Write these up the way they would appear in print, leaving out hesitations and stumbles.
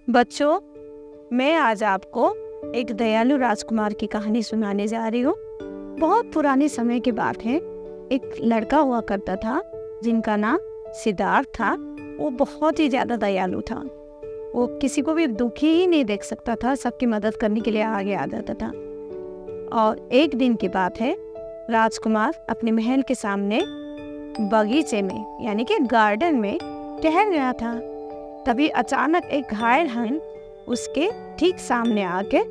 बच्चों, मैं आज आपको एक दयालु राजकुमार की कहानी सुनाने जा रही हूँ। बहुत पुराने समय की बात है। एक लड़का हुआ करता था जिनका नाम सिद्धार्थ था। वो बहुत ही ज़्यादा दयालु था। वो किसी को भी दुखी ही नहीं देख सकता था, सबकी मदद करने के लिए आगे आ जाता था। और एक दिन की बात है, राजकुमार अपने महल के सामने बगीचे में यानी कि गार्डन में टहल रहा था। तभी अचानक एक घायल हंस उसके ठीक सामने आके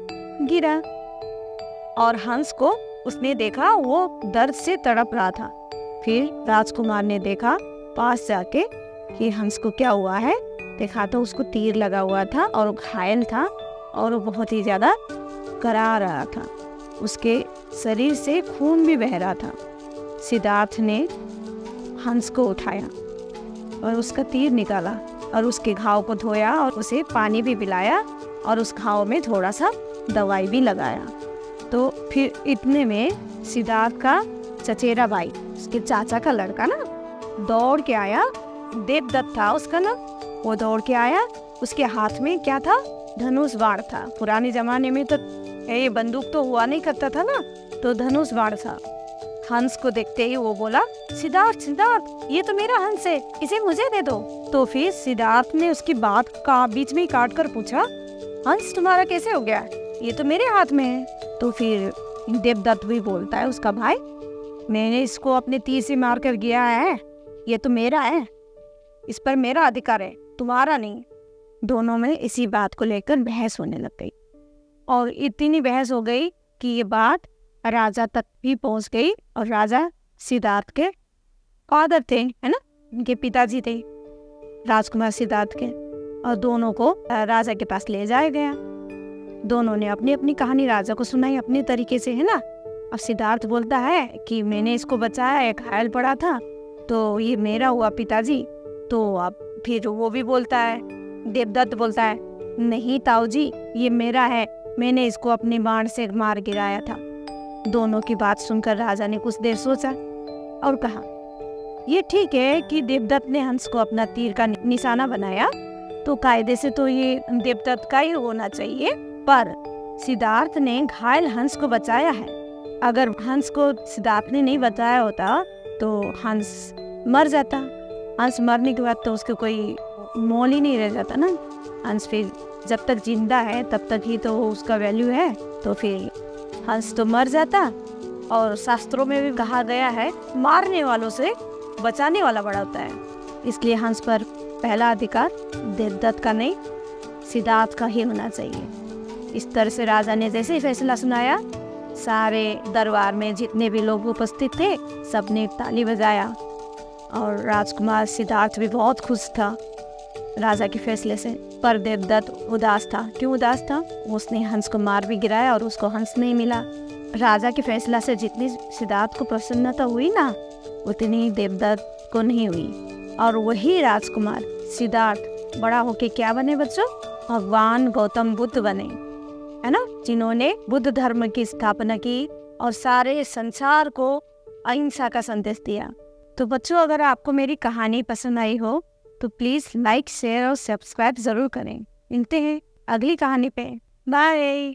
गिरा और हंस को उसने देखा, वो दर्द से तड़प रहा था। फिर राजकुमार ने देखा पास जाके कि हंस को क्या हुआ है। देखा तो उसको तीर लगा हुआ था और वो घायल था और वो बहुत ही ज़्यादा करा रहा था। उसके शरीर से खून भी बह रहा था। सिद्धार्थ ने हंस को उठाया और उसका तीर निकाला और उसके घाव को धोया और उसे पानी भी पिलाया और उस घाव में थोड़ा सा दवाई भी लगाया। तो फिर इतने में सिद्धार्थ का चचेरा भाई, उसके चाचा का लड़का ना, दौड़ के आया। देवदत्त था उसका नाम। वो दौड़ के आया। उसके हाथ में क्या था? धनुष बाण था। पुराने जमाने में तो ये बंदूक तो हुआ नहीं करता था ना, तो धनुष बाण था। हंस को देखते ही वो बोला, सिद्धार्थ सिद्धार्थ, ये तो मेरा हंस है, इसे मुझे दे दो। तो फिर सिद्धार्थ ने उसकी बात का बीच में ही काट कर पूछा, हंस तुम्हारा कैसे हो गया? ये तो मेरे हाथ में है। तो फिर देवदत्त भी बोलता है, उसका भाई, मैंने इसको अपने तीर से मार कर गया है, ये तो मेरा है, इस पर मेरा अधिकार है, तुम्हारा नहीं। दोनों में इसी बात को लेकर बहस होने लग गई और इतनी बहस हो गई कि ये बात राजा तक भी पहुंच गई। और राजा सिद्धार्थ के फादर थे, है ना, उनके पिताजी थे राजकुमार सिद्धार्थ के, और दोनों को राजा के पास ले जाया गया। दोनों ने अपनी अपनी कहानी राजा को सुनाई अपने तरीके से, है ना। अब सिद्धार्थ बोलता है कि मैंने इसको बचाया, एक घायल पड़ा था तो ये मेरा हुआ पिताजी। तो अब फिर वो भी बोलता है, देवदत्त बोलता है, नहीं ताऊ जी, ये मेरा है, मैंने इसको अपने बाण से मार गिराया था। दोनों की बात सुनकर राजा ने कुछ देर सोचा और कहा, ये ठीक है कि देवदत्त ने हंस को अपना तीर का निशाना बनाया, तो कायदे से तो ये देवदत्त का ही होना चाहिए, पर सिद्धार्थ ने घायल हंस को बचाया है। अगर हंस को सिद्धार्थ ने नहीं बचाया होता तो हंस मर जाता। हंस मरने के बाद तो उसका कोई मोल ही नहीं रह जाता ना। हंस फिर जब तक जिंदा है तब तक ही तो उसका वैल्यू है। तो फिर हंस तो मर जाता। और शास्त्रों में भी कहा गया है, मारने वालों से बचाने वाला बड़ा होता है। इसलिए हंस पर पहला अधिकार देवदत्त का नहीं, सिद्धार्थ का ही होना चाहिए। इस तरह से राजा ने जैसे ही फैसला सुनाया, सारे दरबार में जितने भी लोग उपस्थित थे सबने ताली बजाया और राजकुमार सिद्धार्थ भी बहुत खुश था राजा के फैसले से। पर देवदत्त उदास था। क्यों उदास था? उसने हंस को मार भी गिराया और उसको हंस नहीं मिला। राजा के फैसला से जितनी सिद्धार्थ को प्रसन्नता हुई ना, उतनी देवदत्त को नहीं हुई। और वही राजकुमार सिद्धार्थ बड़ा होके क्या बने बच्चों? भगवान गौतम बुद्ध बने, है ना, जिन्होंने बुद्ध धर्म की स्थापना की और सारे संसार को अहिंसा का संदेश दिया। तो बच्चों, अगर आपको मेरी कहानी पसंद आई हो तो प्लीज़ लाइक, शेयर और सब्सक्राइब ज़रूर करें। मिलते हैं अगली कहानी पे। बाय।